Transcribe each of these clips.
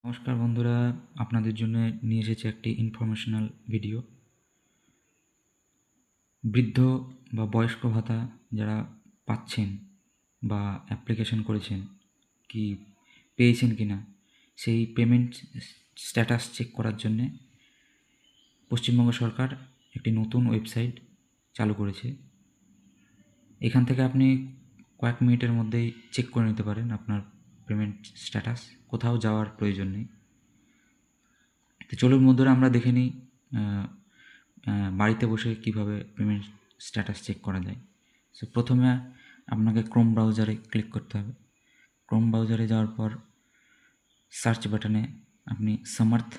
নমস্কার বন্ধুরা, আপনাদের জন্য নিয়ে এসেছি একটি ইনফরমেশনাল ভিডিও। বৃদ্ধ বা বয়স্ক ভাতা যারা পাচ্ছেন বা অ্যাপ্লিকেশন করেছেন, কি পেয়েছেন কি না, সেই পেমেন্ট স্ট্যাটাস চেক করার জন্যে পশ্চিমবঙ্গ সরকার একটি নতুন ওয়েবসাইট চালু করেছে। এখান থেকে আপনি কয়েক মিনিটের মধ্যেই চেক করে নিতে পারেন আপনার পেমেন্ট স্ট্যাটাস, কোথাও যাওয়ার প্রয়োজন নেই। তো চলুন বন্ধুরা, আমরা দেখে নিই বাড়িতে বসে কিভাবে পেমেন্ট স্ট্যাটাস চেক করা যায়। সো প্রথমে আপনাকে ক্রোম ব্রাউজারে ক্লিক করতে হবে। ক্রোম ব্রাউজারে যাওয়ার পর সার্চ বাটনে আপনি সামার্থ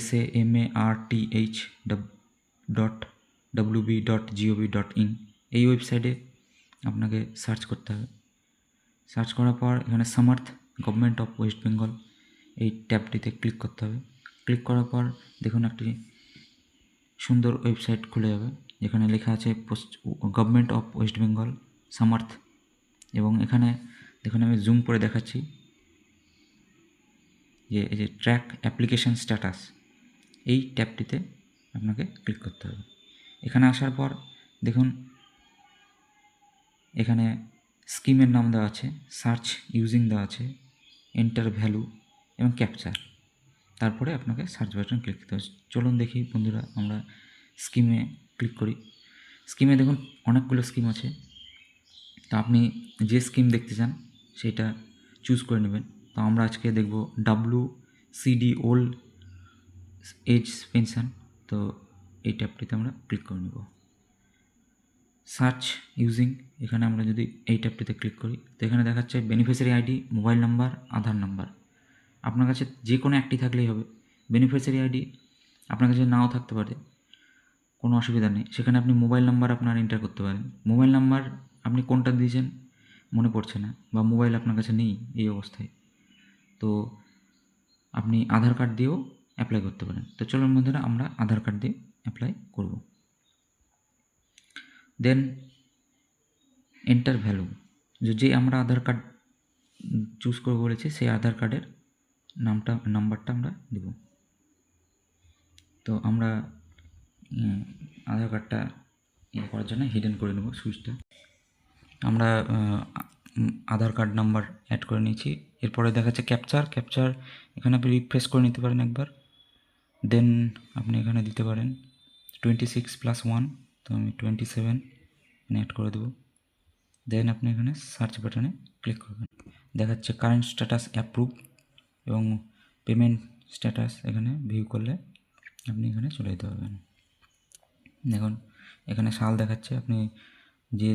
SAMARTH.wb.gov.in এই ওয়েবসাইটে আপনাকে সার্চ করতে হবে। সার্চ করার পর এখানে Samarth government of West Bengal এই ট্যাবটিতে ক্লিক করতে হবে। ক্লিক করার পর দেখুন একটি সুন্দর ওয়েবসাইট খুলে যাবে, যেখানে লেখা আছে government of West Bengal Samarth, এবং এখানে দেখুন আমি জুম করে দেখাচ্ছি যে এই যে ট্র্যাক অ্যাপ্লিকেশন স্ট্যাটাস, এই ট্যাবটিতে আপনাকে ক্লিক করতে হবে। এখানে আসার পর দেখুন এখানে স্কিমের নাম দেওয়া আছে, সার্চ ইউজিং দেওয়া আছে, এন্টার ভ্যালু এবং ক্যাপচার। তারপরে আপনাকে সার্চ বাটন ক্লিক করতে হবে। চলুন দেখি বন্ধুরা, আমরা স্কিমে ক্লিক করি। স্কিমে দেখুন অনেকগুলো স্কিম আছে, তো আপনি যে স্কিম দেখতে চান সেটা চুজ করে নেবেন। তো আমরা আজকে দেখব WCD ওল্ড এজ পেনশন। তো এই ট্যাবটিতে আমরা ক্লিক করে নেব। সার্চ ইউজিং, এখানে আমরা যদি এই ট্যাবটিতে ক্লিক করি তো এখানে দেখাচ্ছে বেনিফিশিয়ারি আইডি, মোবাইল নাম্বার, আধার নাম্বার। আপনার কাছে যে কোনো একটি থাকলেই হবে। বেনিফিশিয়ারি আইডি আপনার কাছে নাও থাকতে পারে, কোনো অসুবিধা নেই। সেখানে আপনি মোবাইল নাম্বার আপনার এন্টার করতে পারেন। মোবাইল নাম্বার আপনি কোনটা দিয়েছেন মনে পড়ছে না, বা মোবাইল আপনার কাছে নেই এই অবস্থায়, তো আপনি আধার কার্ড দিয়েও অ্যাপ্লাই করতে পারেন। তো চলুন বন্ধুরা, আমরা আধার কার্ড দিয়ে অ্যাপ্লাই করব। দেন এন্টার ভ্যালু, যে আমরা আধার কার্ড চুজ করে বলেছি সেই আধার কার্ডের নাম্বারটা আমরা দেব। তো আমরা আধার কার্ডটা করার জন্য হিডেন করে নেব সুইচটা। আমরা আধার কার্ড নাম্বার অ্যাড করে নিয়েছি। এরপরে দেখাচ্ছে ক্যাপচার, এখানে আপনি রিফ্রেশ করে নিতে পারেন একবার। দেন আপনি এখানে দিতে পারেন 26+1, তো আমি 27 অ্যাড করে দেবো। দেন আপনি এখানে সার্চ বাটনে ক্লিক করবেন। দেখাচ্ছে কারেন্ট স্ট্যাটাস অ্যাপ্রুভ এবং পেমেন্ট স্ট্যাটাস, এখানে ভিউ করলে আপনি এখানে চলে যেতে পারবেন। দেখুন এখানে সাল দেখাচ্ছে, আপনি যে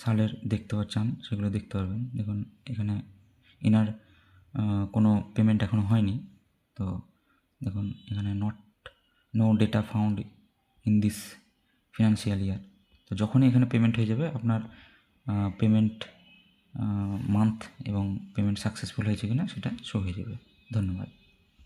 সালের দেখতে চান সেগুলো দেখতে পারবেন। দেখুন এখানে এনার কোনো পেমেন্ট এখনও হয়নি, তো দেখুন এখানে no data found in this financial year. তো যখনই এখানে পেমেন্ট হয়ে যাবে আপনার পেমেন্ট মান্থ এবং পেমেন্ট সাকসেসফুল হয়েছে কিনা সেটা শো হয়ে যাবে। ধন্যবাদ।